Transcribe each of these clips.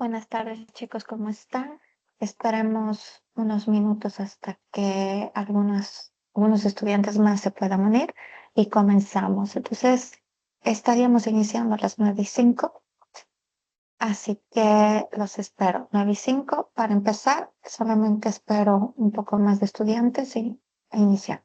Buenas tardes, chicos, ¿cómo están? Esperemos unos minutos hasta que algunos estudiantes más se puedan unir y comenzamos. Entonces, estaríamos iniciando a las 9:05, así que los espero. 9:05 para empezar. Solamente espero un poco más de estudiantes e iniciar.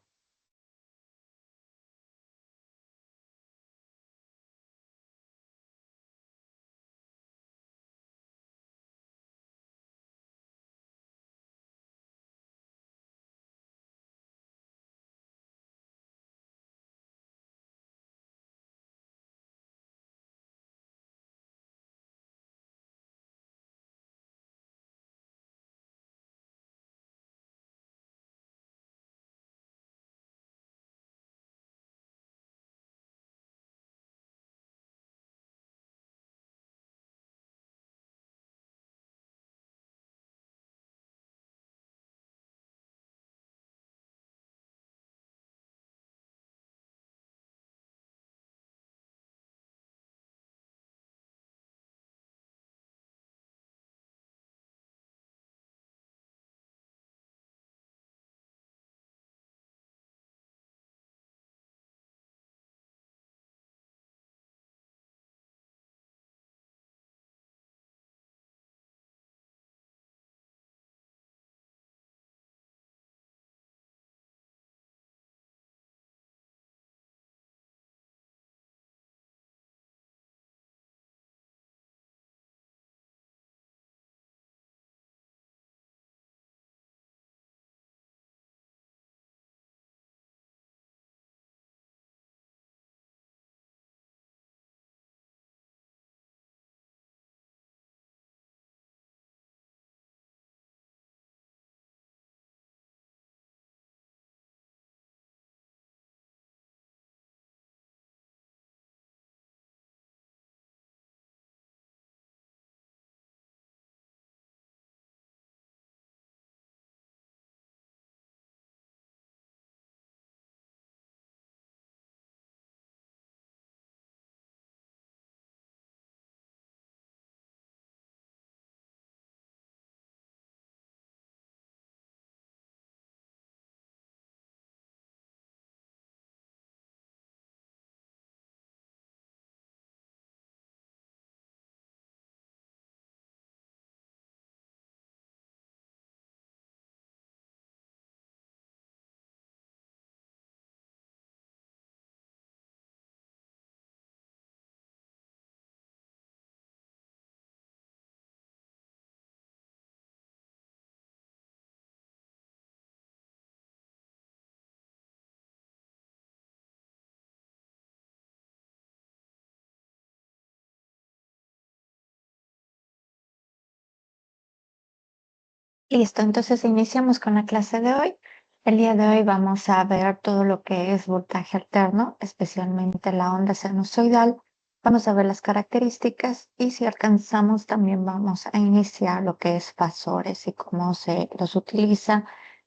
Listo, entonces iniciamos con la clase de hoy. El día de hoy vamos a ver todo lo que es voltaje alterno, especialmente la onda sinusoidal. Vamos a ver las características y si alcanzamos también vamos a iniciar lo que es fasores y cómo se los utiliza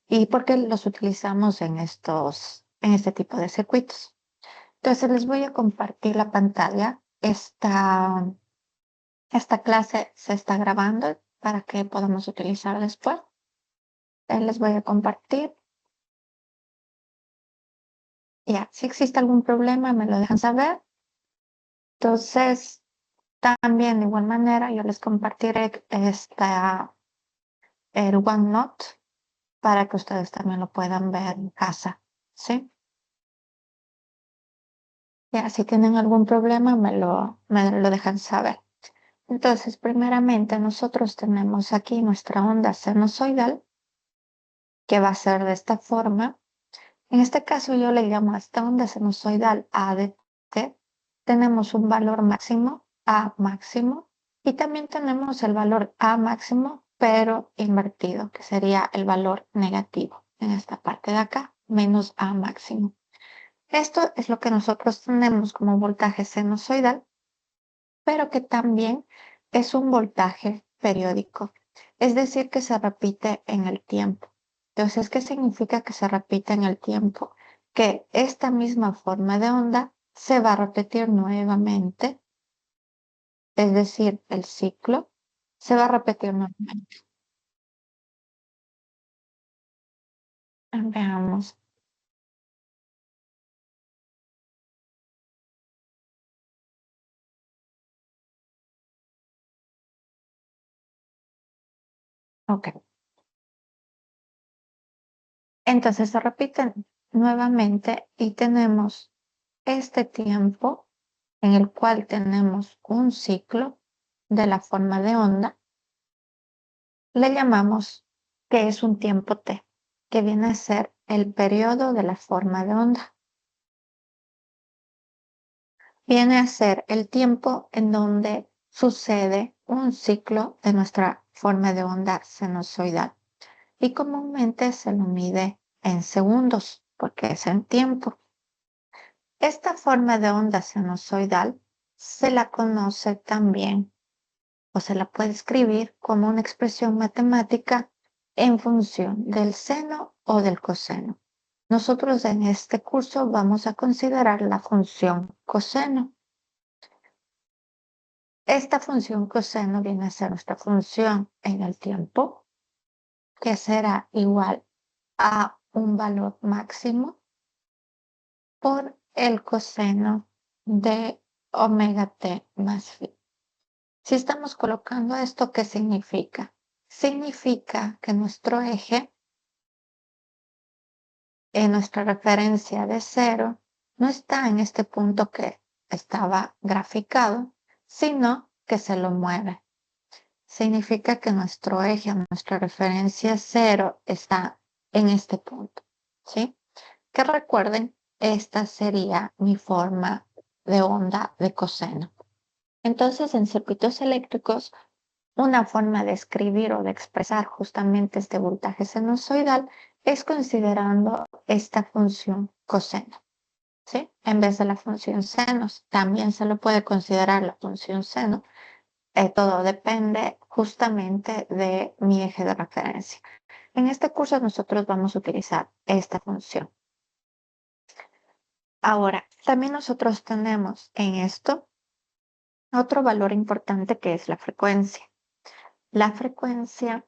y por qué los utilizamos en este tipo de circuitos. Entonces les voy a compartir la pantalla. Esta clase se está grabando para que podamos utilizar después. Les voy a compartir. Ya, si existe algún problema, me lo dejan saber. Entonces, también de igual manera, yo les compartiré el OneNote para que ustedes también lo puedan ver en casa. ¿Sí? Ya, si tienen algún problema, me lo dejan saber. Entonces, primeramente, nosotros tenemos aquí nuestra onda sinusoidal, que va a ser de esta forma. En este caso yo le llamo a esta onda sinusoidal A de t. Tenemos un valor máximo, A máximo, y también tenemos el valor A máximo, pero invertido, que sería el valor negativo en esta parte de acá, menos A máximo. Esto es lo que nosotros tenemos como voltaje sinusoidal, pero que también es un voltaje periódico, es decir, que se repite en el tiempo. Entonces, ¿qué significa que se repite en el tiempo? Que esta misma forma de onda se va a repetir nuevamente, es decir, el ciclo, Se va a repetir nuevamente. Veamos. Ok. Entonces se repiten nuevamente y tenemos este tiempo en el cual tenemos un ciclo de la forma de onda. Le llamamos que es un tiempo T, que viene a ser el periodo de la forma de onda. Viene a ser el tiempo en donde sucede un ciclo de nuestra forma de onda sinusoidal. Y comúnmente se lo mide en segundos, porque es en tiempo. Esta forma de onda sinusoidal se la conoce también o se la puede escribir como una expresión matemática en función del seno o del coseno. Nosotros en este curso vamos a considerar la función coseno. Esta función coseno viene a ser nuestra función en el tiempo, que será igual a un valor máximo por el coseno de omega t más phi. Si estamos colocando esto, ¿qué significa? Significa que nuestro eje, en nuestra referencia de cero, no está en este punto que estaba graficado, sino que se lo mueve. Significa que nuestro eje, nuestra referencia cero, está en este punto, ¿sí? Que recuerden, esta sería mi forma de onda de coseno. Entonces, en circuitos eléctricos, una forma de escribir o de expresar justamente este voltaje sinusoidal es considerando esta función coseno, ¿sí? En vez de la función seno, también se lo puede considerar la función seno. Todo depende justamente de mi eje de referencia. En este curso nosotros vamos a utilizar esta función. Ahora, también nosotros tenemos en esto otro valor importante que es la frecuencia. La frecuencia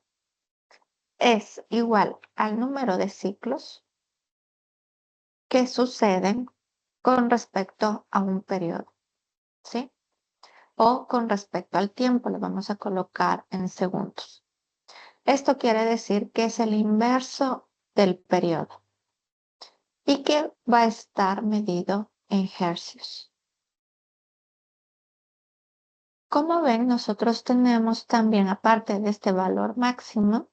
es igual al número de ciclos que suceden con respecto a un periodo, ¿sí? O con respecto al tiempo, lo vamos a colocar en segundos. Esto quiere decir que es el inverso del periodo y que va a estar medido en hercios. Como ven, nosotros tenemos también, aparte de este valor máximo,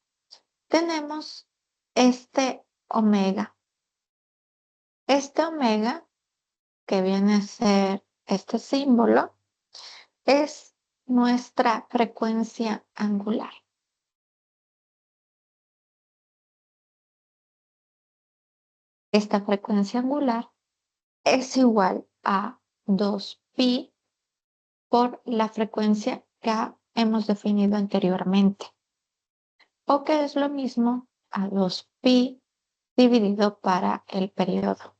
tenemos este omega. Este omega, que viene a ser este símbolo, es nuestra frecuencia angular. Esta frecuencia angular es igual a 2pi por la frecuencia que hemos definido anteriormente, o que es lo mismo a 2pi dividido para el periodo,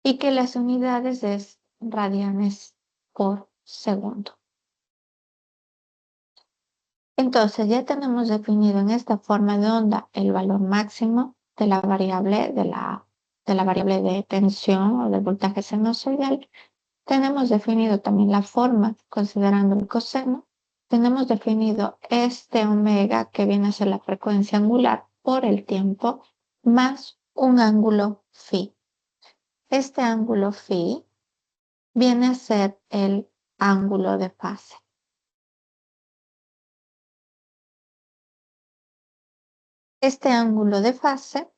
y que las unidades es radianes por segundo. Entonces ya tenemos definido en esta forma de onda el valor máximo de la variable de la variable de tensión o del voltaje sinusoidal. Tenemos definido también la forma considerando el coseno. Tenemos definido este omega que viene a ser la frecuencia angular por el tiempo más un ángulo phi. Este ángulo phi viene a ser el ángulo de fase. Este ángulo de fase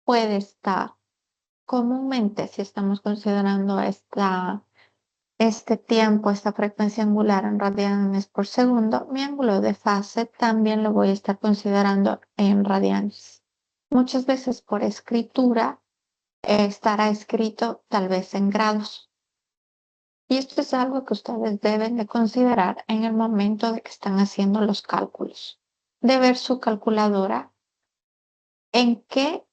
puede estar comúnmente, si estamos considerando este tiempo, esta frecuencia angular en radianes por segundo, mi ángulo de fase también lo voy a estar considerando en radianes. Muchas veces por escritura estará escrito tal vez en grados. Y esto es algo que ustedes deben de considerar en el momento de que están haciendo los cálculos. De ver su calculadora en qué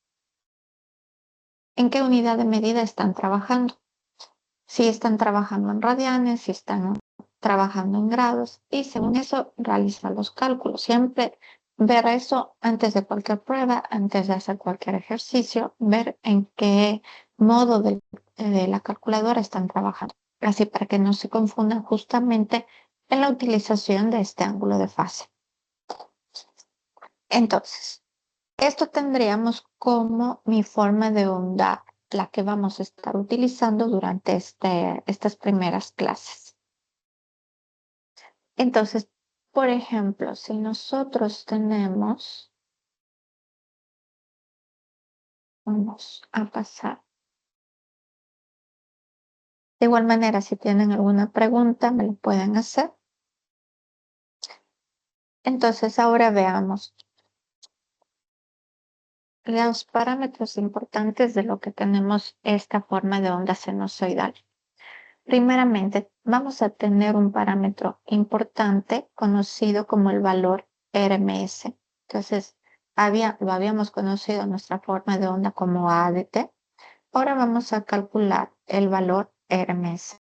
unidad de medida están trabajando. Si están trabajando en radianes, si están trabajando en grados y según eso realizar los cálculos. Siempre ver eso antes de cualquier prueba, antes de hacer cualquier ejercicio, ver en qué modo de la calculadora están trabajando. Así para que no se confundan justamente en la utilización de este ángulo de fase. Entonces, esto tendríamos como mi forma de onda, la que vamos a estar utilizando durante estas primeras clases. Entonces, por ejemplo, si nosotros tenemos, vamos a pasar. De igual manera, si tienen alguna pregunta, me lo pueden hacer. Entonces, ahora veamos los parámetros importantes de lo que tenemos esta forma de onda sinusoidal. Primeramente, vamos a tener un parámetro importante conocido como el valor RMS. Entonces, lo habíamos conocido en nuestra forma de onda como A de T. Ahora vamos a calcular el valor RMS.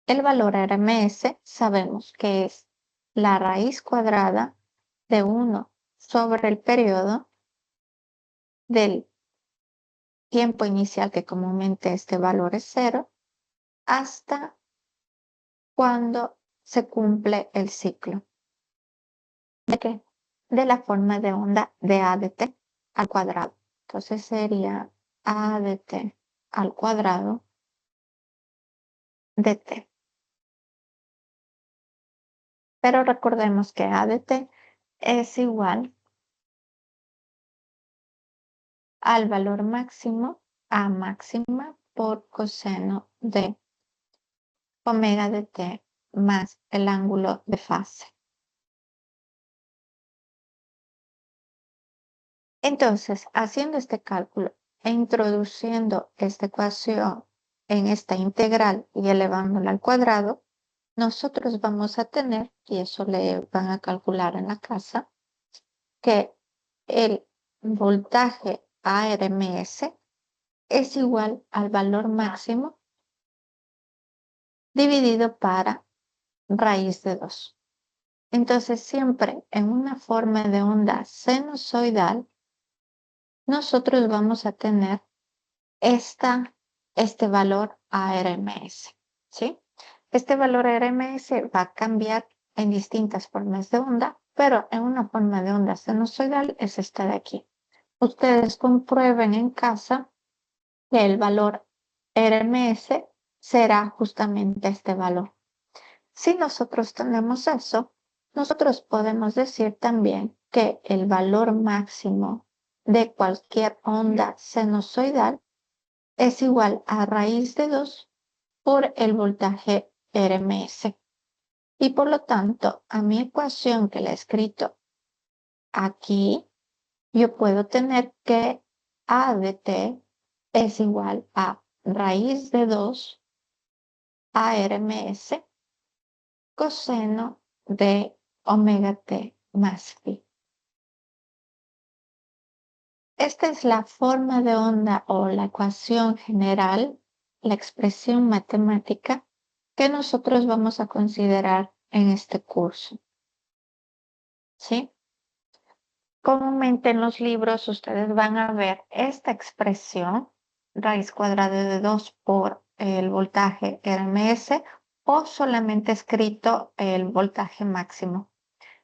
El valor RMS sabemos que es la raíz cuadrada de 1 sobre el periodo del tiempo inicial, que comúnmente este valor es 0, hasta cuando se cumple el ciclo. ¿De qué? De la forma de onda de A de T al cuadrado. Entonces sería A de T al cuadrado de T. Pero recordemos que A de T es igual al valor máximo, A máxima por coseno de omega de T más el ángulo de fase. Entonces, haciendo este cálculo e introduciendo esta ecuación en esta integral y elevándola al cuadrado, nosotros vamos a tener, y eso le van a calcular en la casa, que el voltaje ARMS es igual al valor máximo dividido para raíz de 2. Entonces, siempre en una forma de onda sinusoidal, nosotros vamos a tener este valor ARMS, ¿sí? Este valor ARMS va a cambiar en distintas formas de onda, pero en una forma de onda sinusoidal es esta de aquí. Ustedes comprueben en casa que el valor RMS será justamente este valor. Si nosotros tenemos eso, nosotros podemos decir también que el valor máximo de cualquier onda sinusoidal es igual a raíz de 2 por el voltaje RMS. Y por lo tanto, a mi ecuación que la he escrito aquí, yo puedo tener que A de T es igual a raíz de 2 ARMS coseno de omega T más phi. Esta es la forma de onda o la ecuación general, la expresión matemática que nosotros vamos a considerar en este curso. ¿Sí? Comúnmente en los libros ustedes van a ver esta expresión, raíz cuadrada de 2 por el voltaje RMS o solamente escrito el voltaje máximo.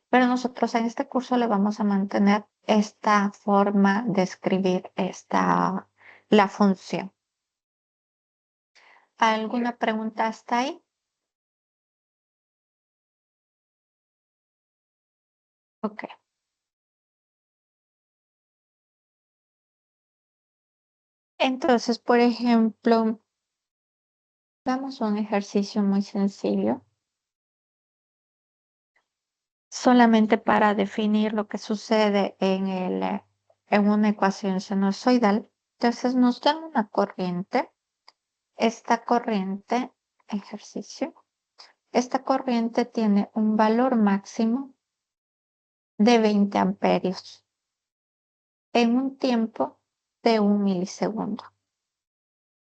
Pero nosotros en este curso le vamos a mantener esta forma de escribir la función. ¿Alguna pregunta hasta ahí? Ok. Entonces, por ejemplo, vamos a un ejercicio muy sencillo, solamente para definir lo que sucede en una ecuación sinusoidal. Entonces, nos dan una corriente. Esta corriente, ejercicio, esta corriente tiene un valor máximo de 20 amperios en un tiempo de 1 milisegundo.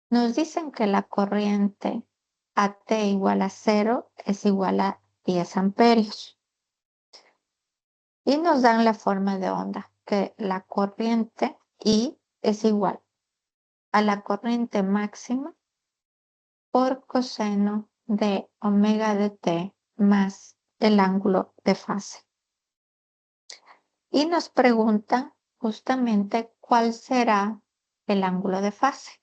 Nos dicen que la corriente a T igual a 0 es igual a 10 amperios. Y nos dan la forma de onda, que la corriente I es igual a la corriente máxima por coseno de omega de T más el ángulo de fase. Y nos pregunta justamente cuál será el ángulo de fase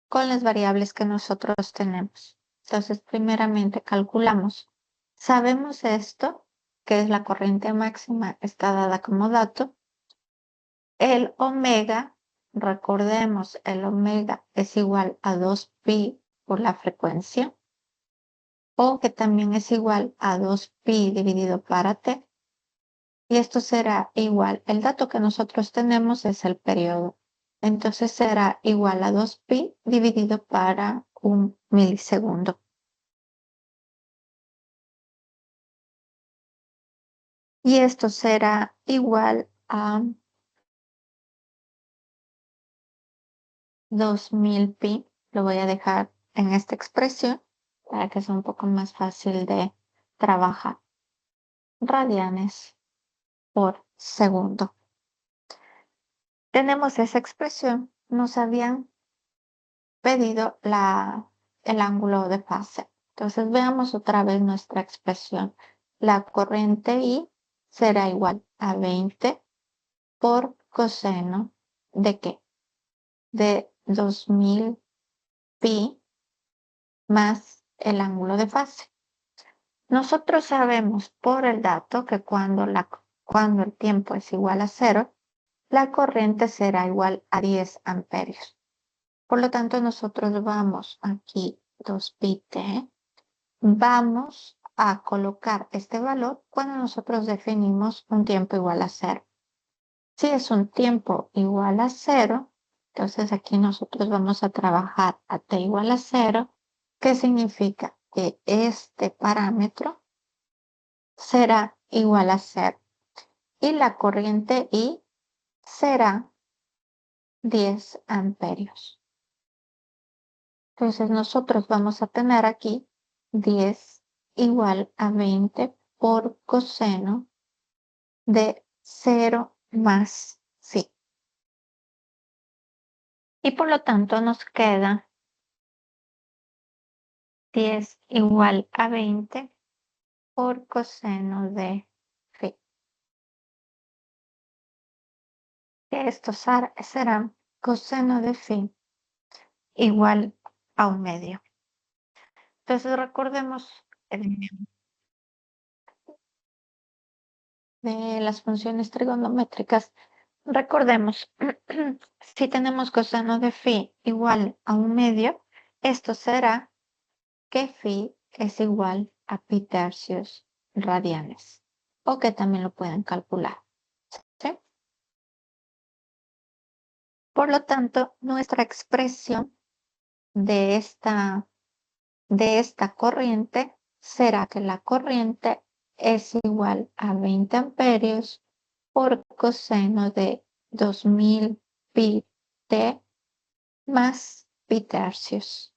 con las variables que nosotros tenemos. Entonces, primeramente calculamos. Sabemos esto, que es la corriente máxima, está dada como dato. El omega, recordemos, el omega es igual a 2pi por la frecuencia, o que también es igual a 2pi dividido para t. Y esto será igual, el dato que nosotros tenemos es el periodo. Entonces será igual a 2pi dividido para 1 milisegundo. Y esto será igual a 2000pi. Lo voy a dejar en esta expresión para que sea un poco más fácil de trabajar. Radianes por segundo. Tenemos esa expresión. Nos habían pedido el ángulo de fase. Entonces veamos otra vez nuestra expresión. La corriente I será igual a 20 por coseno ¿de qué? De 2000pi más el ángulo de fase. Nosotros sabemos por el dato que cuando el tiempo es igual a 0, la corriente será igual a 10 amperios. Por lo tanto, nosotros vamos aquí 2pi-t, vamos a colocar este valor cuando nosotros definimos un tiempo igual a 0. Si es un tiempo igual a 0, entonces aquí nosotros vamos a trabajar a t igual a 0, que significa que este parámetro será igual a 0 y la corriente I será 10 amperios. Entonces nosotros vamos a tener aquí 10 igual a 20 por coseno de 0 más phi. Y por lo tanto nos queda 10 igual a 20 por coseno de phi. Que esto será coseno de phi igual a 1/2. Entonces recordemos de las funciones trigonométricas. Recordemos, si tenemos coseno de phi igual a 1/2, esto será que phi es igual a pi tercios radianes, o que también lo pueden calcular, ¿sí? Por lo tanto, nuestra expresión de esta corriente será que la corriente es igual a 20 amperios por coseno de 2000 pi t más pi tercios.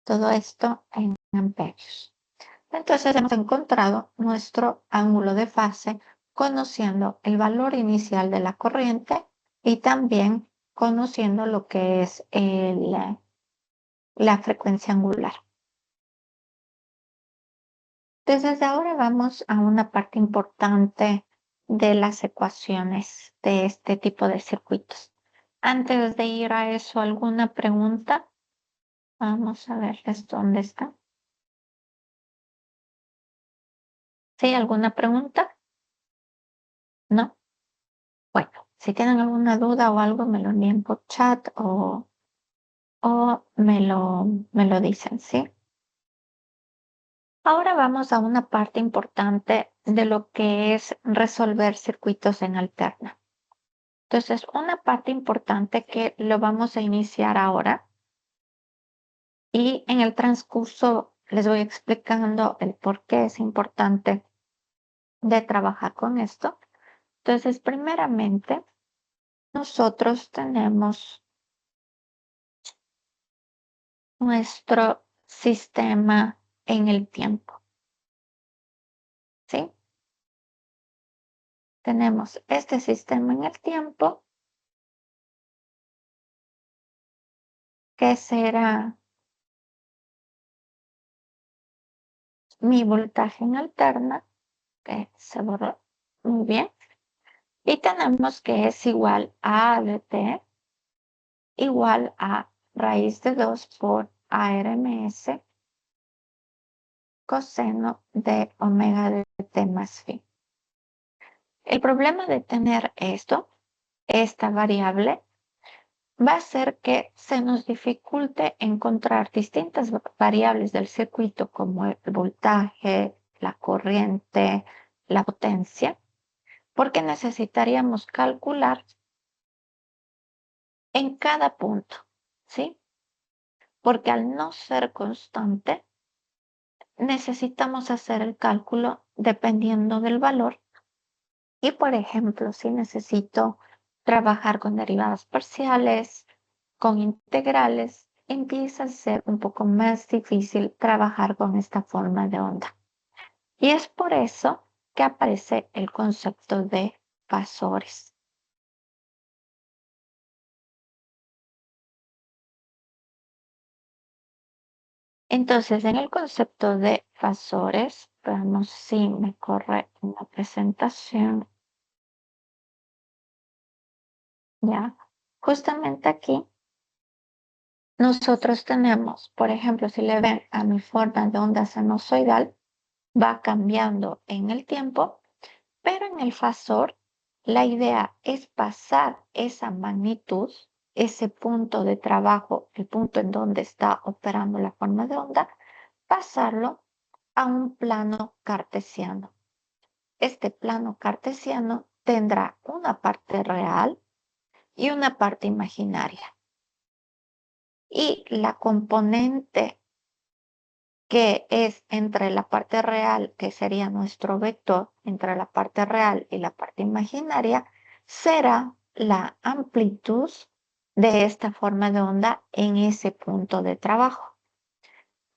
Todo esto en amperios. Entonces hemos encontrado nuestro ángulo de fase conociendo el valor inicial de la corriente y también conociendo lo que es la frecuencia angular. Desde ahora vamos a una parte importante de las ecuaciones de este tipo de circuitos. Antes de ir a eso, ¿alguna pregunta? Vamos a ver dónde está. ¿Sí? ¿Alguna pregunta? ¿No? Bueno, si tienen alguna duda o algo, me lo envíen por chat o me lo dicen, ¿sí? Ahora vamos a una parte importante de lo que es resolver circuitos en alterna. Entonces, una parte importante que lo vamos a iniciar ahora y en el transcurso les voy explicando el por qué es importante de trabajar con esto. Entonces, primeramente, nosotros tenemos nuestro sistema en el tiempo. ¿Sí? Tenemos este sistema en el tiempo que será mi voltaje en alterna, que se borró. Muy bien. Y tenemos que es igual a A de T igual a raíz de 2 por ARMS coseno de omega de T más phi. El problema de tener esta variable, va a ser que se nos dificulte encontrar distintas variables del circuito como el voltaje, la corriente, la potencia, porque necesitaríamos calcular en cada punto, ¿sí? Porque al no ser constante, necesitamos hacer el cálculo dependiendo del valor. Y por ejemplo, si necesito trabajar con derivadas parciales, con integrales, empieza a ser un poco más difícil trabajar con esta forma de onda. Y es por eso que aparece el concepto de fasores. Entonces, en el concepto de fasores, veamos si me corre una presentación. Ya, justamente aquí nosotros tenemos, por ejemplo, si le ven a mi forma de onda sinusoidal, va cambiando en el tiempo, pero en el fasor la idea es pasar esa magnitud, ese punto de trabajo, el punto en donde está operando la forma de onda, pasarlo a un plano cartesiano. Este plano cartesiano tendrá una parte real y una parte imaginaria. Y la componente que es entre la parte real, que sería nuestro vector, entre la parte real y la parte imaginaria, será la amplitud de esta forma de onda en ese punto de trabajo.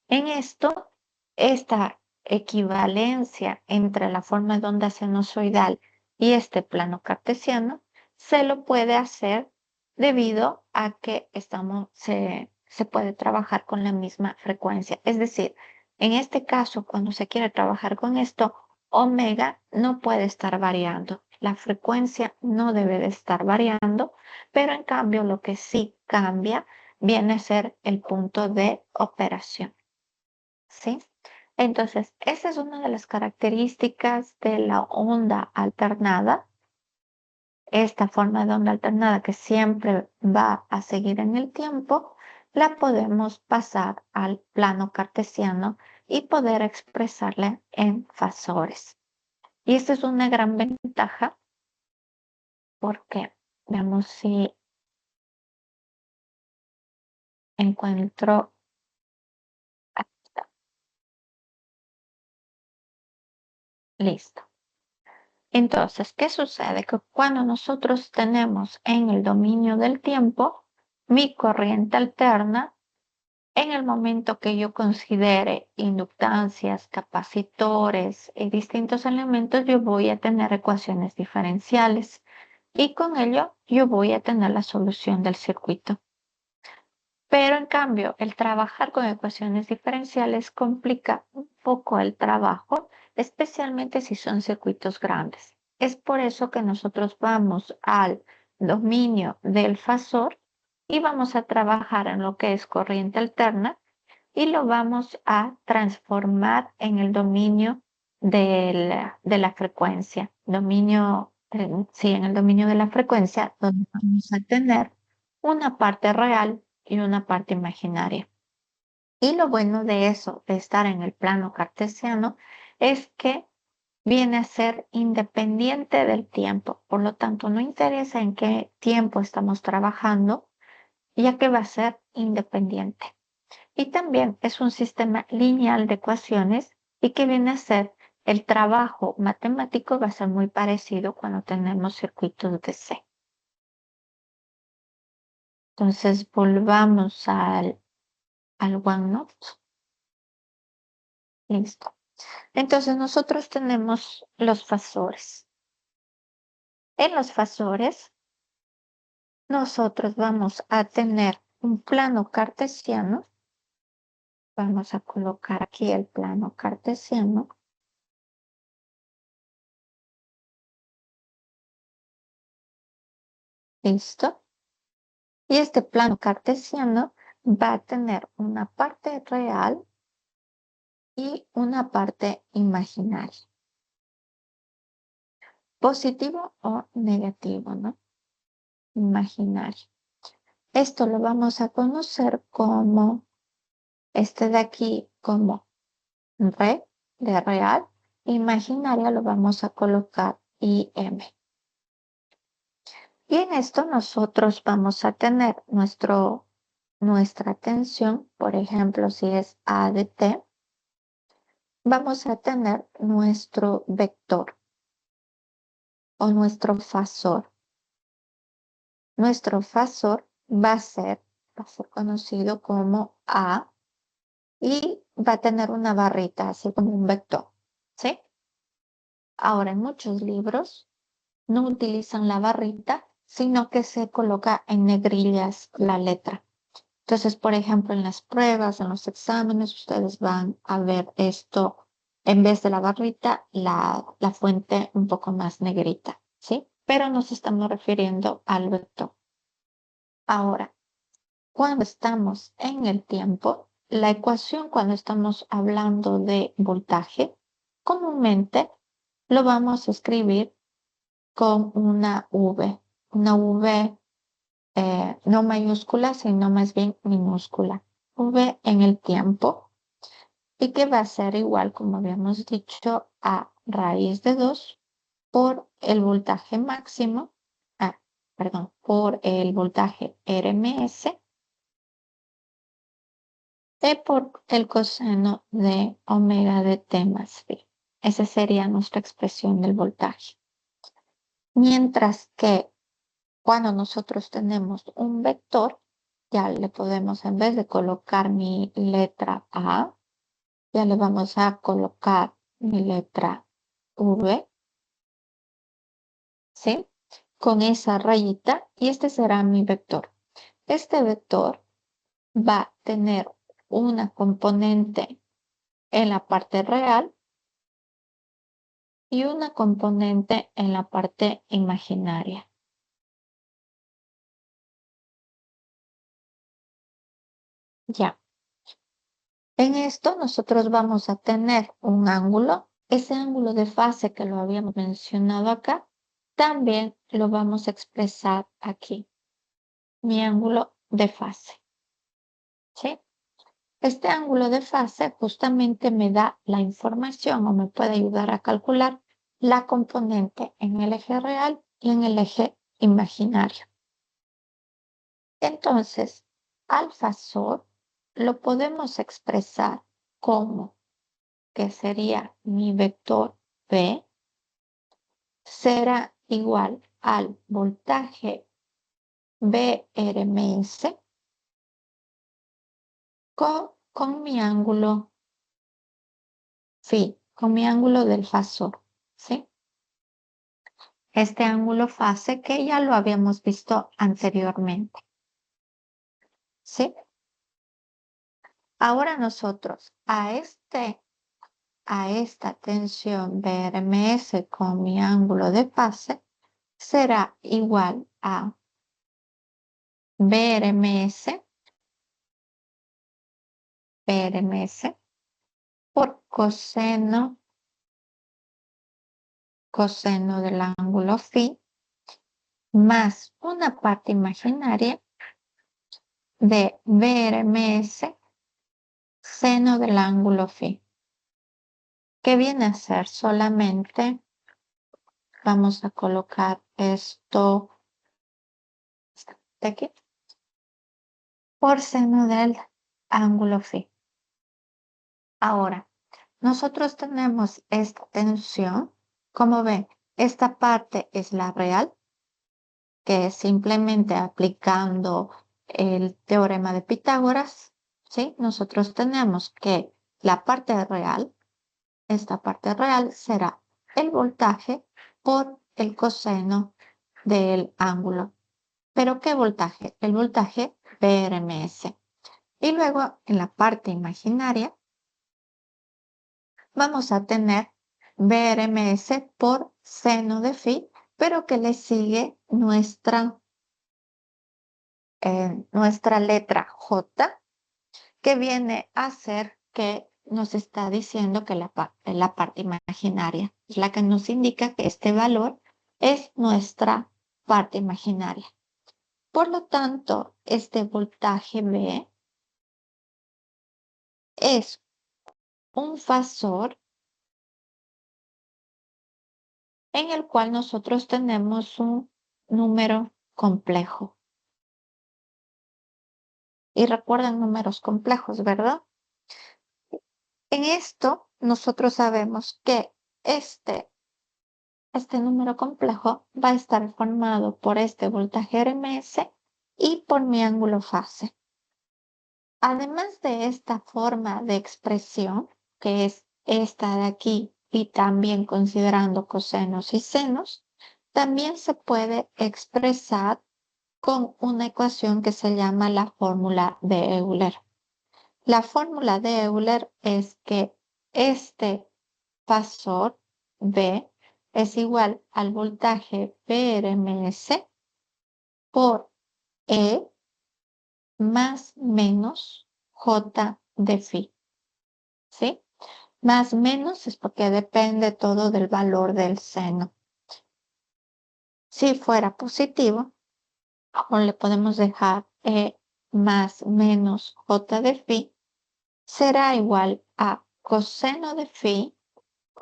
En esto, esta equivalencia entre la forma de onda sinusoidal y este plano cartesiano se lo puede hacer debido a que se puede trabajar con la misma frecuencia. Es decir, en este caso, cuando se quiere trabajar con esto, omega no puede estar variando. La frecuencia no debe de estar variando, pero en cambio lo que sí cambia viene a ser el punto de operación. ¿Sí? Entonces, esa es una de las características de la onda alternada. Esta forma de onda alternada que siempre va a seguir en el tiempo, la podemos pasar al plano cartesiano y poder expresarla en fasores. Y esta es una gran ventaja porque veamos si encuentro. Aquí está. Listo. Entonces, ¿qué sucede? Que cuando nosotros tenemos en el dominio del tiempo mi corriente alterna, en el momento que yo considere inductancias, capacitores y distintos elementos, yo voy a tener ecuaciones diferenciales y con ello yo voy a tener la solución del circuito. Pero en cambio, el trabajar con ecuaciones diferenciales complica un poco el trabajo, especialmente si son circuitos grandes. Es por eso que nosotros vamos al dominio del fasor y vamos a trabajar en lo que es corriente alterna y lo vamos a transformar en el dominio de la frecuencia. Sí, en el dominio de la frecuencia, donde vamos a tener una parte real y una parte imaginaria. Y lo bueno de eso, de estar en el plano cartesiano, es que viene a ser independiente del tiempo. Por lo tanto, no interesa en qué tiempo estamos trabajando, ya que va a ser independiente. Y también es un sistema lineal de ecuaciones y que viene a ser el trabajo matemático va a ser muy parecido cuando tenemos circuitos de C. Entonces volvamos al OneNote. Listo. Entonces nosotros tenemos los fasores. En los fasores, nosotros vamos a tener un plano cartesiano. Vamos a colocar aquí el plano cartesiano. Listo. Y este plano cartesiano va a tener una parte real y una parte imaginaria. Positivo o negativo, ¿no? Imaginario. Esto lo vamos a conocer como este de aquí, como re de real. Imaginaria lo vamos a colocar IM. Y en esto nosotros vamos a tener nuestra tensión, por ejemplo, si es A de T, vamos a tener nuestro vector o nuestro fasor. Nuestro fasor va a ser conocido como A y va a tener una barrita, así como un vector, ¿sí? Ahora, en muchos libros no utilizan la barrita, sino que se coloca en negrillas la letra. Entonces, por ejemplo, en las pruebas, en los exámenes, ustedes van a ver esto, en vez de la barrita, la fuente un poco más negrita, ¿sí? Pero nos estamos refiriendo al vector. Ahora, cuando estamos en el tiempo, la ecuación cuando estamos hablando de voltaje, comúnmente lo vamos a escribir con una V no mayúscula, sino más bien minúscula. V en el tiempo y que va a ser igual, como habíamos dicho, a raíz de 2 por el voltaje máximo, por el voltaje RMS por el coseno de omega de T más phi. Esa sería nuestra expresión del voltaje. Mientras que cuando nosotros tenemos un vector, ya le podemos, en vez de colocar mi letra A, ya le vamos a colocar mi letra V, ¿sí? Con esa rayita, y este será mi vector. Este vector va a tener una componente en la parte real y una componente en la parte imaginaria. Ya. En esto nosotros vamos a tener un ángulo. Ese ángulo de fase que lo habíamos mencionado acá, también lo vamos a expresar aquí. Mi ángulo de fase. ¿Sí? Este ángulo de fase justamente me da la información o me puede ayudar a calcular la componente en el eje real y en el eje imaginario. Entonces, al fasor lo podemos expresar como que sería mi vector V será igual al voltaje VRMS con mi ángulo phi, con mi ángulo del fasor, ¿sí? Este ángulo fase que ya lo habíamos visto anteriormente, ¿sí? Ahora nosotros a esta tensión BRMS con mi ángulo de fase será igual a BRMS por coseno del ángulo phi más una parte imaginaria de BRMS seno del ángulo phi, que viene a ser solamente, vamos a colocar esto de aquí, por seno del ángulo phi. Ahora, nosotros tenemos esta tensión, como ven, esta parte es la real, que es simplemente aplicando el teorema de Pitágoras, ¿sí? Nosotros tenemos que la parte real, esta parte real será el voltaje por el coseno del ángulo. ¿Pero qué voltaje? El voltaje VRMS. Y luego en la parte imaginaria vamos a tener VRMS por seno de phi, pero que le sigue nuestra letra J, que viene a ser que nos está diciendo que la parte imaginaria es la que nos indica que este valor es nuestra parte imaginaria. Por lo tanto, este voltaje V es un fasor en el cual nosotros tenemos un número complejo. Y recuerden números complejos, ¿verdad? En esto, nosotros sabemos que este número complejo va a estar formado por este voltaje RMS y por mi ángulo fase. Además de esta forma de expresión, que es esta de aquí, y también considerando cosenos y senos, también se puede expresar con una ecuación que se llama la fórmula de Euler. La fórmula de Euler es que este fasor V es igual al voltaje VRMS por E más menos J de phi, ¿sí? Más menos es porque depende todo del valor del seno. Si fuera positivo, o le podemos dejar E más menos J de phi, será igual a coseno de phi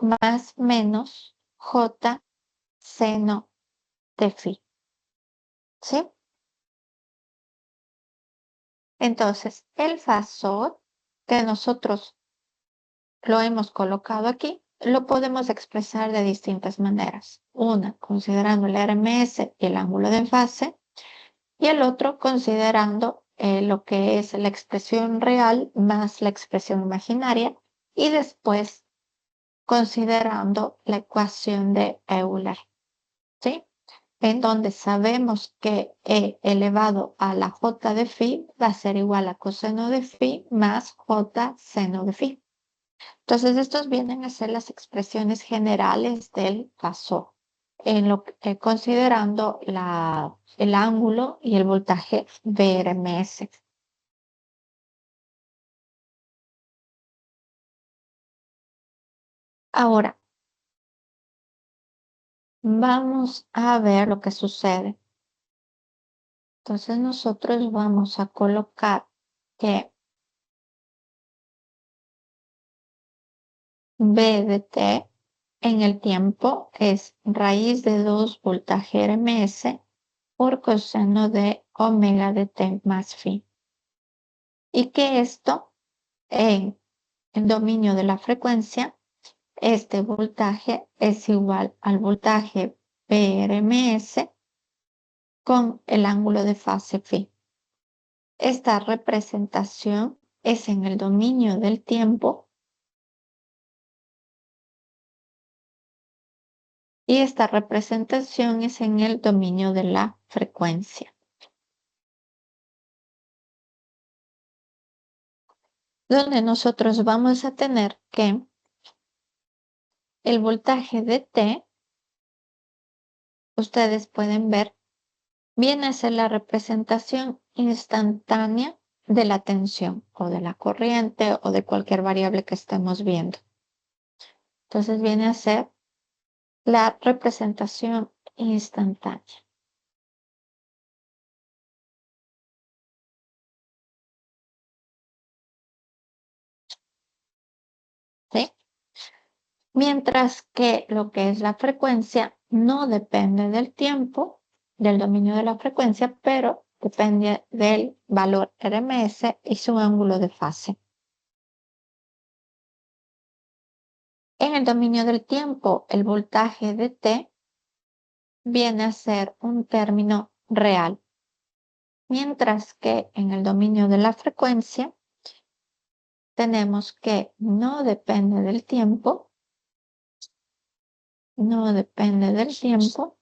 más menos J seno de phi, ¿sí? Entonces, el fasor que nosotros lo hemos colocado aquí, lo podemos expresar de distintas maneras. Una, considerando el RMS y el ángulo de fase, y el otro, considerando lo que es la expresión real más la expresión imaginaria, y después considerando la ecuación de Euler, ¿sí? En donde sabemos que E elevado a la J de phi va a ser igual a coseno de phi más J seno de phi. Entonces, estos vienen a ser las expresiones generales del fasor, considerando el ángulo y el voltaje VRMS. Ahora, vamos a ver lo que sucede. Entonces, nosotros vamos a colocar que B de t en el tiempo es raíz de 2 voltaje RMS por coseno de omega de t más phi. Y que esto en el dominio de la frecuencia, este voltaje es igual al voltaje PRMS con el ángulo de fase phi. Esta representación es en el dominio del tiempo y esta representación es en el dominio de la frecuencia, donde nosotros vamos a tener que el voltaje de T, ustedes pueden ver, viene a ser la representación instantánea de la tensión o de la corriente o de cualquier variable que estemos viendo. Entonces viene a ser la representación instantánea. ¿Sí? Mientras que lo que es la frecuencia no depende del tiempo, del dominio de la frecuencia, pero depende del valor RMS y su ángulo de fase. En el dominio del tiempo, el voltaje de T viene a ser un término real, mientras que en el dominio de la frecuencia, tenemos que no depende del tiempo, no depende del tiempo,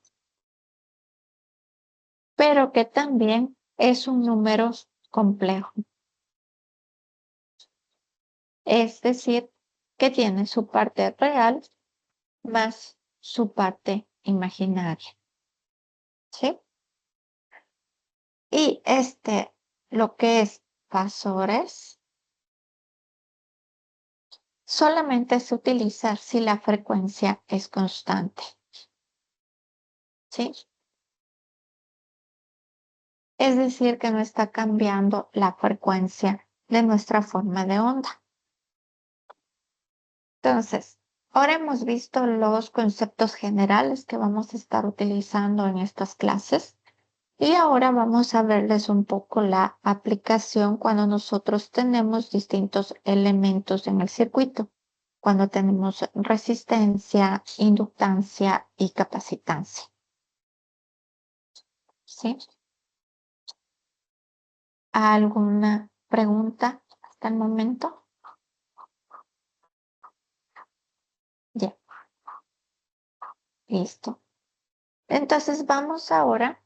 pero que también es un número complejo. Es decir, que tiene su parte real más su parte imaginaria. ¿Sí? Y lo que es Fasores, solamente se utiliza si la frecuencia es constante. ¿Sí? Es decir, que no está cambiando la frecuencia de nuestra forma de onda. Entonces, ahora hemos visto los conceptos generales que vamos a estar utilizando en estas clases y ahora vamos a verles un poco la aplicación cuando nosotros tenemos distintos elementos en el circuito, cuando tenemos resistencia, inductancia y capacitancia. ¿Sí? ¿Alguna pregunta hasta el momento? Ya, listo. Entonces vamos ahora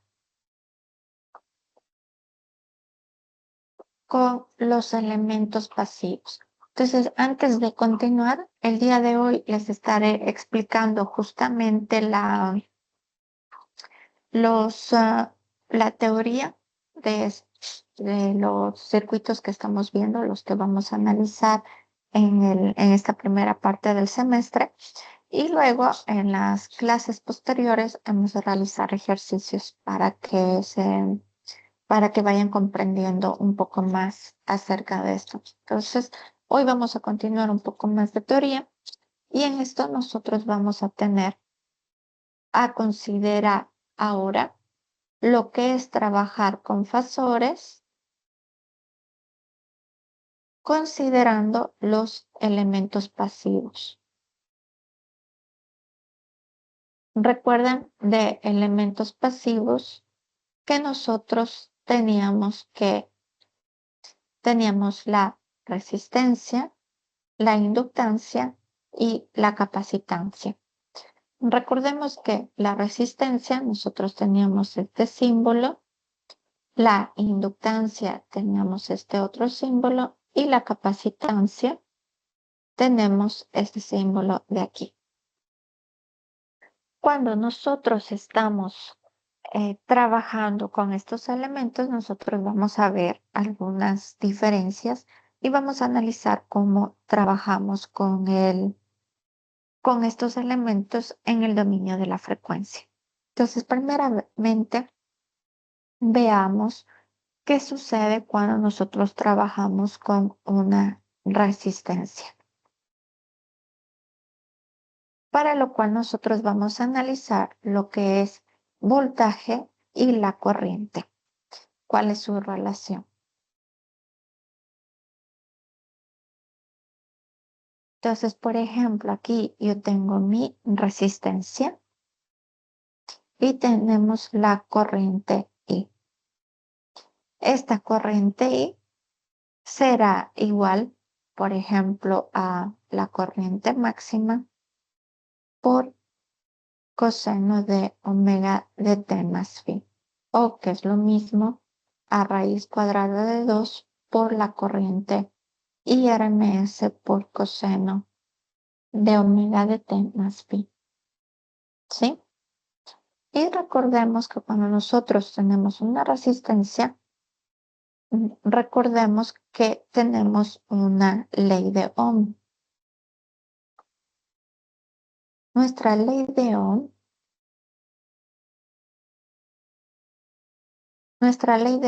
con los elementos pasivos. Entonces, antes de continuar, el día de hoy les estaré explicando justamente la teoría de, de los circuitos que estamos viendo, los que vamos a analizar en esta primera parte del semestre. Y luego en las clases posteriores vamos a realizar ejercicios para que vayan comprendiendo un poco más acerca de esto. Entonces, hoy vamos a continuar un poco más de teoría y en esto nosotros vamos a tener a considerar ahora lo que es trabajar con fasores considerando los elementos pasivos. Recuerden de elementos pasivos que nosotros teníamos la resistencia, la inductancia y la capacitancia. Recordemos que la resistencia, nosotros teníamos este símbolo, la inductancia teníamos este otro símbolo y la capacitancia tenemos este símbolo de aquí. Cuando nosotros estamos trabajando con estos elementos, nosotros vamos a ver algunas diferencias y vamos a analizar cómo trabajamos con estos elementos en el dominio de la frecuencia. Entonces, primeramente, veamos qué sucede cuando nosotros trabajamos con una resistencia. Para lo cual nosotros vamos a analizar lo que es voltaje y la corriente. ¿Cuál es su relación? Entonces, por ejemplo, aquí yo tengo mi resistencia y tenemos la corriente I. Esta corriente I será igual, por ejemplo, a la corriente máxima por coseno de omega de t más phi, o que es lo mismo a raíz cuadrada de 2 por la corriente IRMS por coseno de omega de t más phi. ¿Sí? Y recordemos que cuando nosotros tenemos una resistencia, recordemos que tenemos una ley de Ohm. Nuestra ley de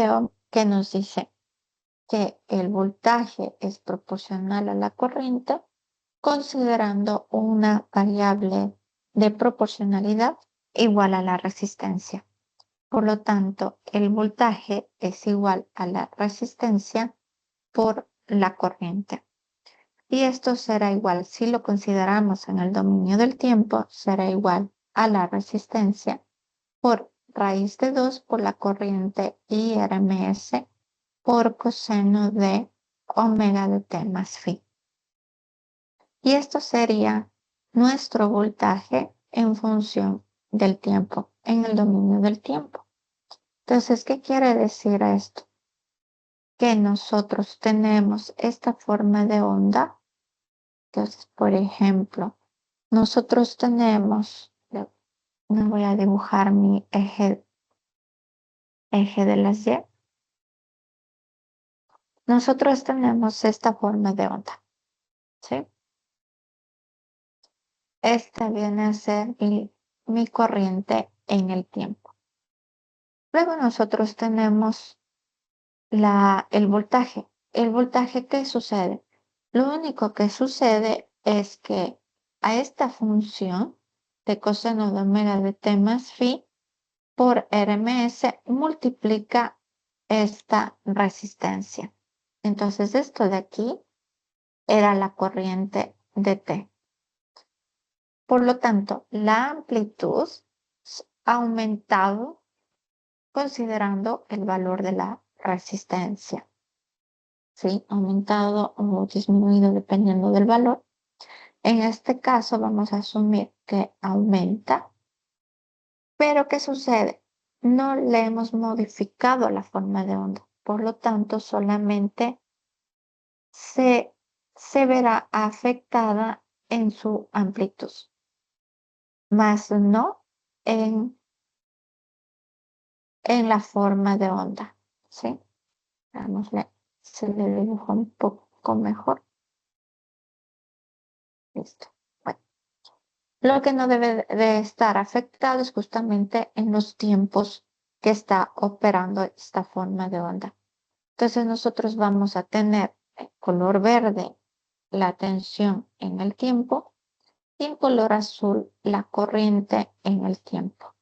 Ohm, que nos dice que el voltaje es proporcional a la corriente, considerando una variable de proporcionalidad igual a la resistencia. Por lo tanto, el voltaje es igual a la resistencia por la corriente. Y esto será igual, si lo consideramos en el dominio del tiempo, será igual a la resistencia por raíz de 2 por la corriente IRMS por coseno de omega de t más phi. Y esto sería nuestro voltaje en función del tiempo, en el dominio del tiempo. Entonces, ¿qué quiere decir esto? Que nosotros tenemos esta forma de onda. Entonces, por ejemplo, nosotros tenemos, no voy a dibujar mi eje de las Y. Nosotros tenemos esta forma de onda, ¿sí? Esta viene a ser mi corriente en el tiempo. Luego nosotros tenemos el voltaje. El voltaje, ¿qué sucede? Lo único que sucede es que a esta función de coseno de omega de t más phi por RMS multiplica esta resistencia. Entonces esto de aquí era la corriente de T. Por lo tanto, la amplitud ha aumentado considerando el valor de la resistencia. ¿Sí? Aumentado o disminuido dependiendo del valor. En este caso vamos a asumir que aumenta. Pero ¿qué sucede? No le hemos modificado la forma de onda. Por lo tanto, solamente se verá afectada en su amplitud, más no en la forma de onda. ¿Sí? Veámosle, se le dibuja un poco mejor. Listo. Bueno, lo que no debe de estar afectado es justamente en los tiempos que está operando esta forma de onda. Entonces nosotros vamos a tener en color verde la tensión en el tiempo y en color azul la corriente en el tiempo.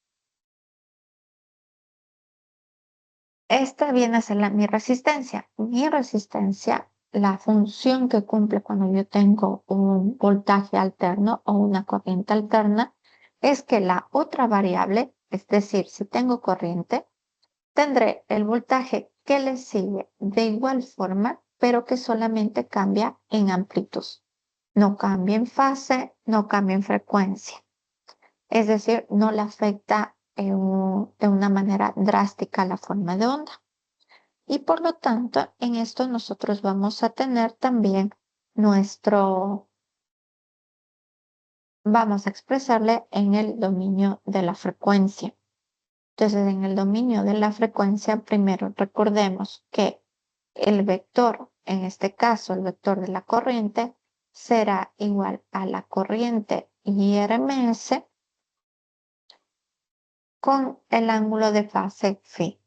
Esta viene a ser mi resistencia. Mi resistencia, la función que cumple cuando yo tengo un voltaje alterno o una corriente alterna, es que la otra variable, es decir, si tengo corriente, tendré el voltaje que le sigue de igual forma, pero que solamente cambia en amplitud. No cambia en fase, no cambia en frecuencia. Es decir, no le afecta de una manera drástica la forma de onda. Y por lo tanto, en esto nosotros vamos a tener también vamos a expresarle en el dominio de la frecuencia. Entonces, en el dominio de la frecuencia, primero recordemos que el vector, en este caso el vector de la corriente, será igual a la corriente IRMS con el ángulo de fase phi.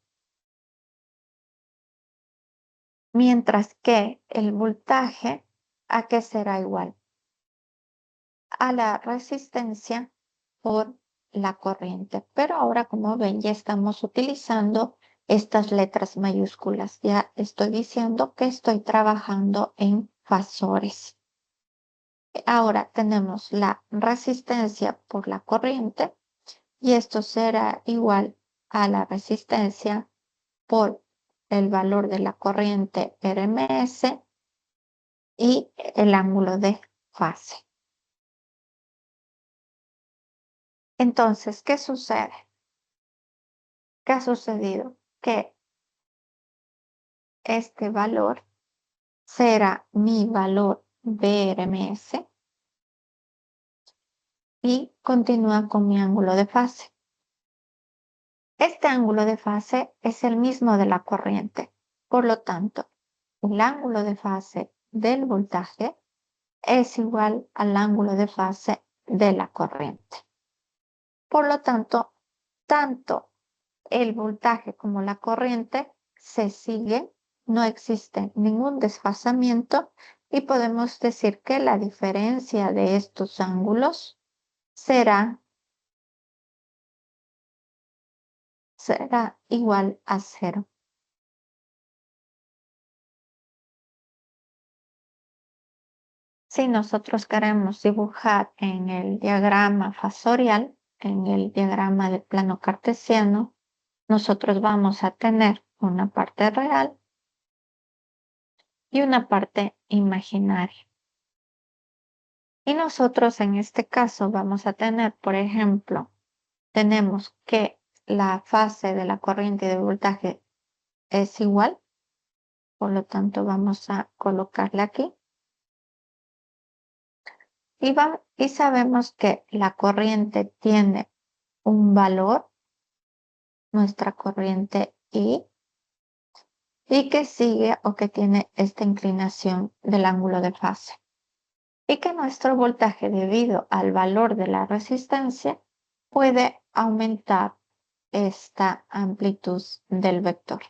Mientras que el voltaje, ¿a qué será igual? A la resistencia por la corriente. Pero ahora, como ven, ya estamos utilizando estas letras mayúsculas. Ya estoy diciendo que estoy trabajando en fasores. Ahora tenemos la resistencia por la corriente y esto será igual a la resistencia por el valor de la corriente RMS y el ángulo de fase. Entonces, ¿qué sucede? ¿Qué ha sucedido? Que este valor será mi valor BRMS y continúa con mi ángulo de fase. Este ángulo de fase es el mismo de la corriente. Por lo tanto, el ángulo de fase del voltaje es igual al ángulo de fase de la corriente. Por lo tanto el voltaje como la corriente se siguen, no existe ningún desfasamiento y podemos decir que la diferencia de estos ángulos será igual a 0. Si nosotros queremos dibujar en el diagrama fasorial, en el diagrama del plano cartesiano, nosotros vamos a tener una parte real y una parte imaginaria. Y nosotros en este caso vamos a tener, por ejemplo, tenemos que la fase de la corriente de voltaje es igual, por lo tanto vamos a colocarla aquí. Y sabemos que la corriente tiene un valor, nuestra corriente I, y que sigue o que tiene esta inclinación del ángulo de fase. Y que nuestro voltaje, debido al valor de la resistencia, puede aumentar esta amplitud del vector.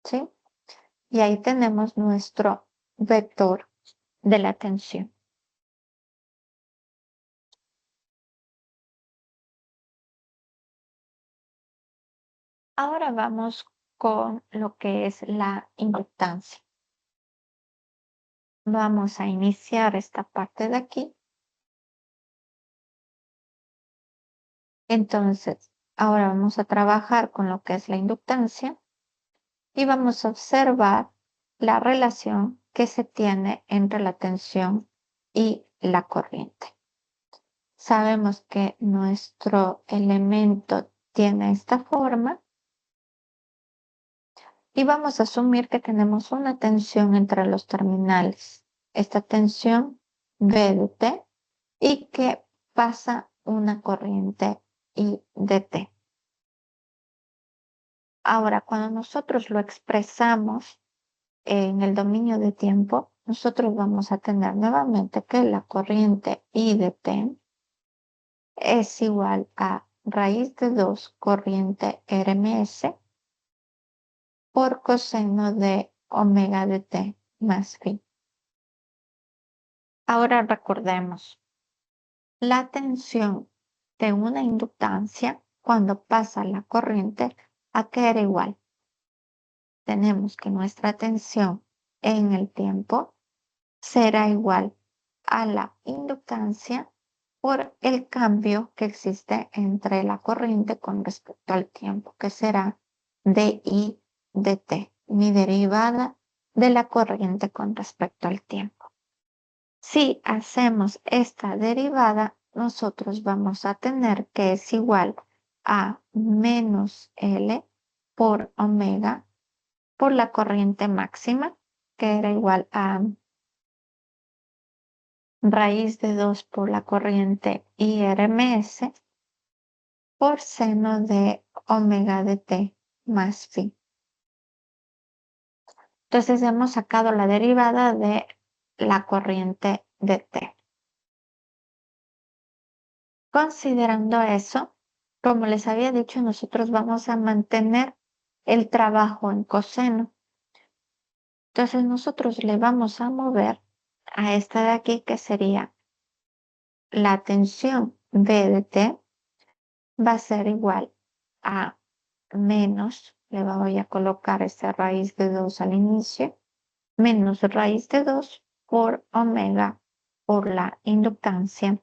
¿Sí? Y ahí tenemos nuestro vector de la tensión. Ahora vamos con lo que es la inductancia. Vamos a iniciar esta parte de aquí. Entonces, ahora vamos a trabajar con lo que es la inductancia y vamos a observar la relación que se tiene entre la tensión y la corriente. Sabemos que nuestro elemento tiene esta forma y vamos a asumir que tenemos una tensión entre los terminales. Esta tensión V de T y que pasa una corriente I de T. Ahora, cuando nosotros lo expresamos en el dominio de tiempo, nosotros vamos a tener nuevamente que la corriente I de T es igual a raíz de 2 corriente RMS por coseno de omega de T más phi. Ahora recordemos, la tensión de una inductancia cuando pasa la corriente, ¿a qué era igual? Tenemos que nuestra tensión en el tiempo será igual a la inductancia por el cambio que existe entre la corriente con respecto al tiempo, que será dI de T, mi derivada de la corriente con respecto al tiempo. Si hacemos esta derivada, nosotros vamos a tener que es igual a menos L por omega por la corriente máxima, que era igual a raíz de 2 por la corriente IRMS por seno de omega de T más phi. Entonces hemos sacado la derivada de la corriente de T. Considerando eso, como les había dicho, nosotros vamos a mantener el trabajo en coseno. Entonces nosotros le vamos a mover a esta de aquí, que sería la tensión V de T, va a ser igual a menos, le voy a colocar esta raíz de 2 al inicio, menos raíz de 2 por omega por la inductancia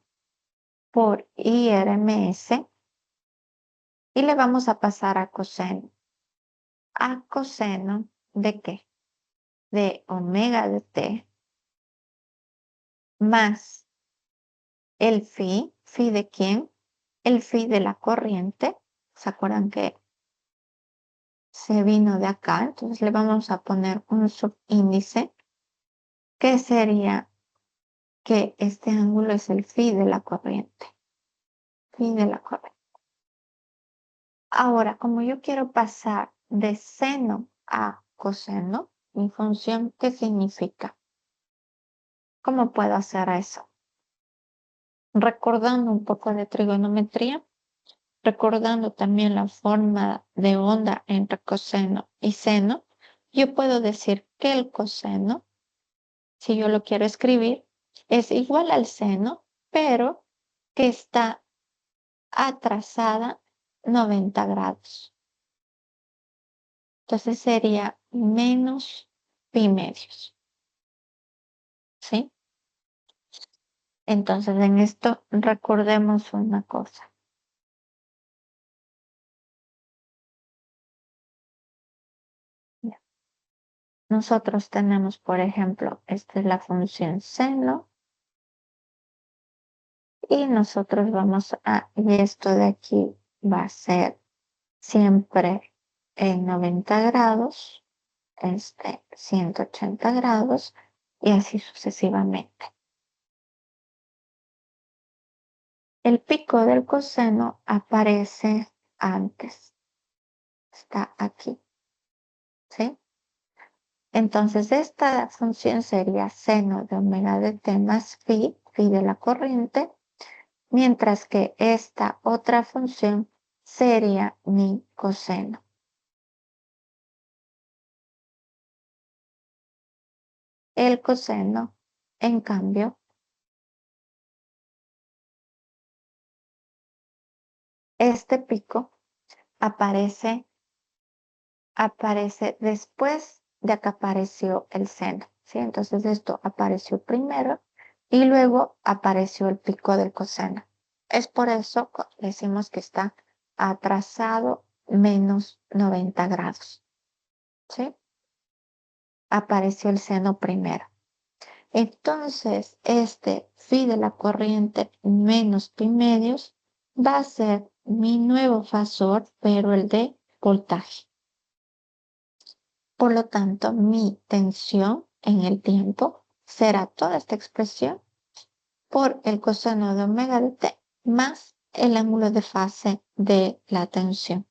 por IRMS y le vamos a pasar a coseno. ¿A coseno de qué? De omega de T más el phi. ¿Phi de quién? El phi de la corriente. ¿Se acuerdan que se vino de acá? Entonces le vamos a poner un subíndice que sería que este ángulo es el phi de la corriente. Phi de la corriente. Ahora, como yo quiero pasar de seno a coseno, mi función, ¿qué significa? ¿Cómo puedo hacer eso? Recordando un poco de trigonometría, recordando también la forma de onda entre coseno y seno, yo puedo decir que el coseno, si yo lo quiero escribir, es igual al seno, pero que está atrasada 90 grados. Entonces sería menos pi medios. ¿Sí? Entonces en esto recordemos una cosa. nosotros tenemos, por ejemplo, esta es la función seno y nosotros y esto de aquí va a ser siempre en 90 grados, 180 grados y así sucesivamente. El pico del coseno aparece antes, está aquí, ¿sí? Entonces, esta función sería seno de omega de t más phi de la corriente, mientras que esta otra función sería mi coseno. El coseno, en cambio, este pico aparece después de que apareció el seno, ¿sí? Entonces esto apareció primero y luego apareció el pico del coseno. Es por eso que decimos que está atrasado menos 90 grados, ¿sí? Apareció el seno primero. Entonces, este phi de la corriente menos pi medios va a ser mi nuevo fasor, pero el de voltaje. Por lo tanto, mi tensión en el tiempo será toda esta expresión por el coseno de omega de t más el ángulo de fase de la tensión.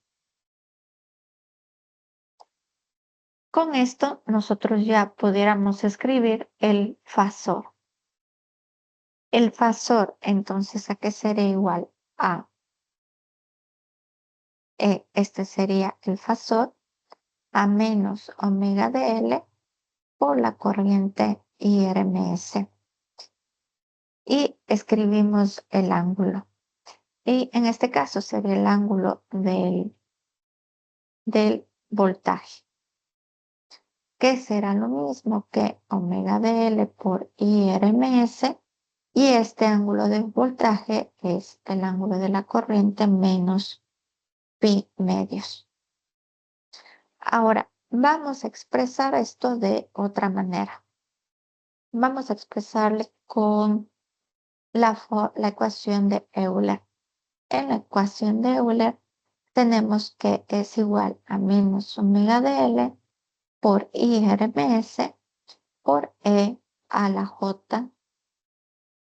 Con esto, nosotros ya pudiéramos escribir el fasor. El fasor, entonces, ¿a qué sería igual? A, este sería el fasor a menos omega de L por la corriente IRMS. Y escribimos el ángulo. Y en este caso sería el ángulo del voltaje, que será lo mismo que omega de L por IRMS. Y este ángulo de voltaje es el ángulo de la corriente menos pi medios. Ahora, vamos a expresar esto de otra manera. Vamos a expresarle con la ecuación de Euler. En la ecuación de Euler tenemos que es igual a menos omega de L por IRMS por E a la J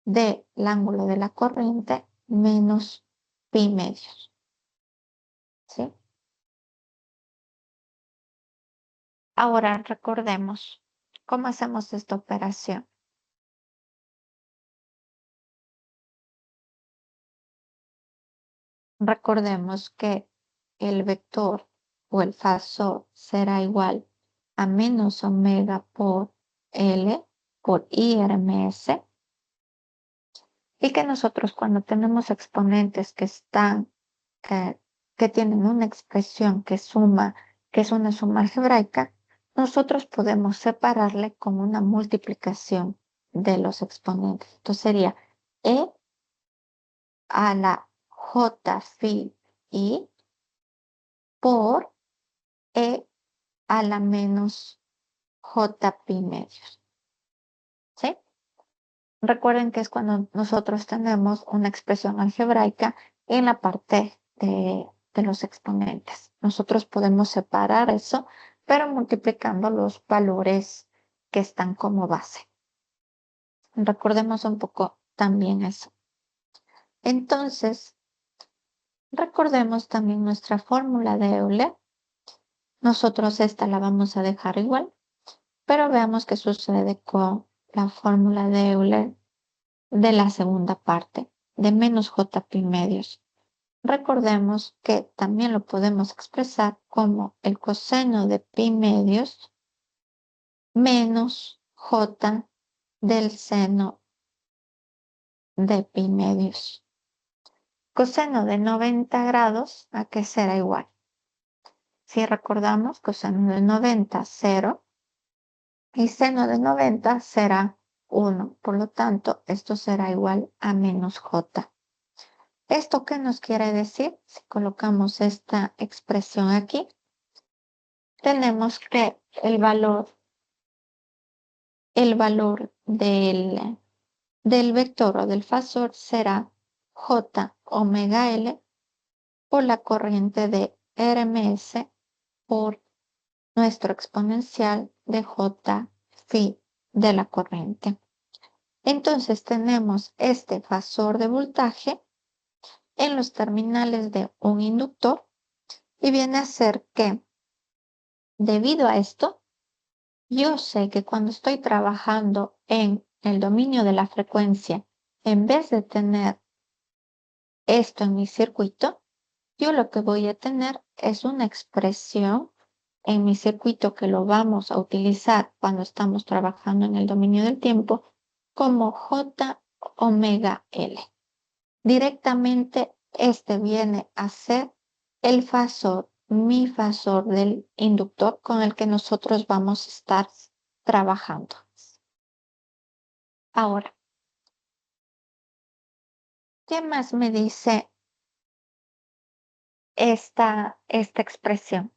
del ángulo de la corriente menos pi medios. ¿Sí? Ahora recordemos cómo hacemos esta operación. Recordemos que el vector o el fasor será igual a menos omega por L por IRMS y que nosotros cuando tenemos exponentes eh, que tienen una expresión que es una suma algebraica, nosotros podemos separarle con una multiplicación de los exponentes. Entonces sería E a la J phi I por E a la menos J pi medios. ¿Sí? Recuerden que es cuando nosotros tenemos una expresión algebraica en la parte de los exponentes. Nosotros podemos separar eso, pero multiplicando los valores que están como base. Recordemos un poco también eso. Entonces, recordemos también nuestra fórmula de Euler. Nosotros esta la vamos a dejar igual, pero veamos qué sucede con la fórmula de Euler de la segunda parte, de menos j pi medios. Recordemos que también lo podemos expresar como el coseno de pi medios menos j del seno de pi medios. Coseno de 90 grados, ¿a qué será igual? Si recordamos, coseno de 90, 0, y seno de 90 será 1. Por lo tanto, esto será igual a menos j. ¿Esto qué nos quiere decir? Si colocamos esta expresión aquí, tenemos que el valor el valor del vector o del fasor será J omega L por la corriente de RMS por nuestro exponencial de J phi de la corriente. Entonces tenemos este fasor de voltaje en los terminales de un inductor y viene a ser que debido a esto, yo sé que cuando estoy trabajando en el dominio de la frecuencia, en vez de tener esto en mi circuito, yo lo que voy a tener es una expresión en mi circuito que lo vamos a utilizar cuando estamos trabajando en el dominio del tiempo como J omega L. Directamente este viene a ser el fasor, mi fasor del inductor con el que nosotros vamos a estar trabajando. Ahora, ¿qué más me dice esta expresión?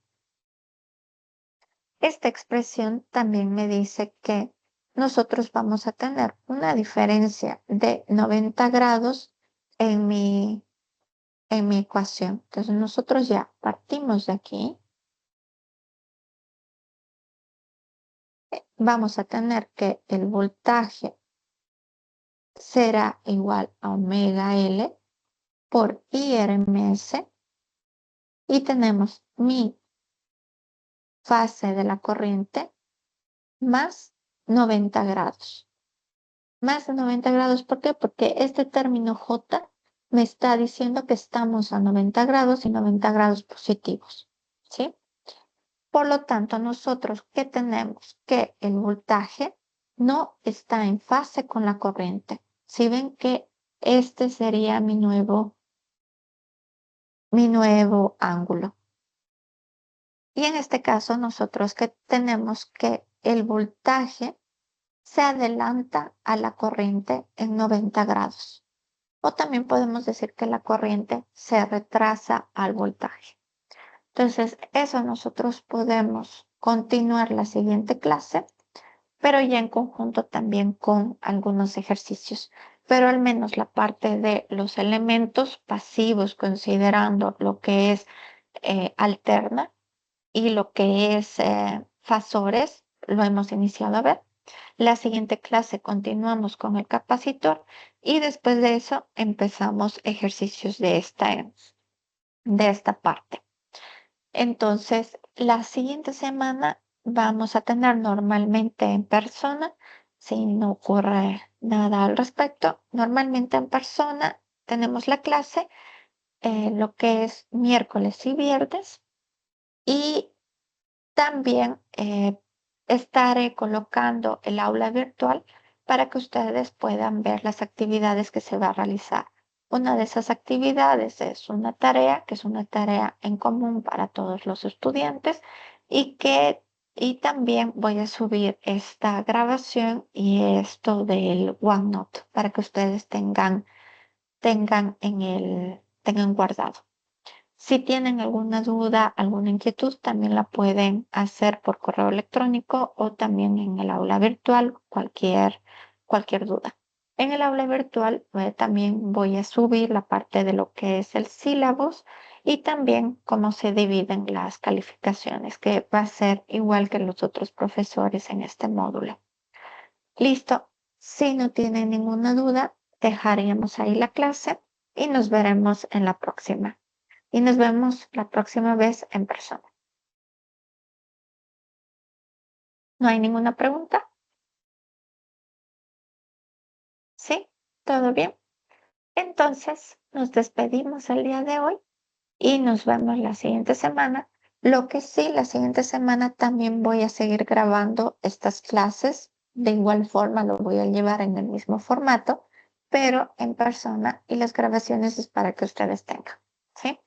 Esta expresión también me dice que nosotros vamos a tener una diferencia de 90 grados en mi ecuación. Entonces nosotros ya partimos de aquí. Vamos a tener que el voltaje será igual a omega L por IRMS y tenemos mi fase de la corriente más 90 grados. Más de 90 grados, ¿por qué? Porque este término J me está diciendo que estamos a 90 grados y 90 grados positivos, ¿sí? Por lo tanto, nosotros, ¿qué tenemos? Que el voltaje no está en fase con la corriente. Si ven que este sería mi nuevo ángulo. Y en este caso, nosotros que tenemos que el voltaje se adelanta a la corriente en 90 grados. O también podemos decir que la corriente se retrasa al voltaje. Entonces, eso nosotros podemos continuar la siguiente clase, pero ya en conjunto también con algunos ejercicios. Pero al menos la parte de los elementos pasivos, considerando lo que es alterna y lo que es fasores, lo hemos iniciado a ver. La siguiente clase continuamos con el capacitor y después de eso empezamos ejercicios de esta parte. Entonces, la siguiente semana vamos a tener normalmente en persona, si no ocurre nada al respecto, normalmente en persona tenemos la clase, lo que es miércoles y viernes, y también estaré colocando el aula virtual para que ustedes puedan ver las actividades que se va a realizar. Una de esas actividades es una tarea, que es una tarea en común para todos los estudiantes y también voy a subir esta grabación y esto del OneNote para que ustedes tengan guardado. Si tienen alguna duda, alguna inquietud, también la pueden hacer por correo electrónico o también en el aula virtual, cualquier duda. En el aula virtual también voy a subir la parte de lo que es el sílabus y también cómo se dividen las calificaciones, que va a ser igual que los otros profesores en este módulo. Listo. Si no tienen ninguna duda, dejaríamos ahí la clase y nos veremos en la próxima y nos vemos la próxima vez en persona. ¿No hay ninguna pregunta? ¿Sí? ¿Todo bien? Entonces, nos despedimos el día de hoy y nos vemos la siguiente semana. Lo que sí, la siguiente semana también voy a seguir grabando estas clases. De igual forma, lo voy a llevar en el mismo formato, pero en persona y las grabaciones es para que ustedes tengan. ¿Sí?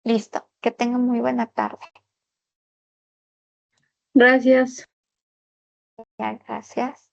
Listo. Que tengan muy buena tarde. Gracias. Ya, gracias.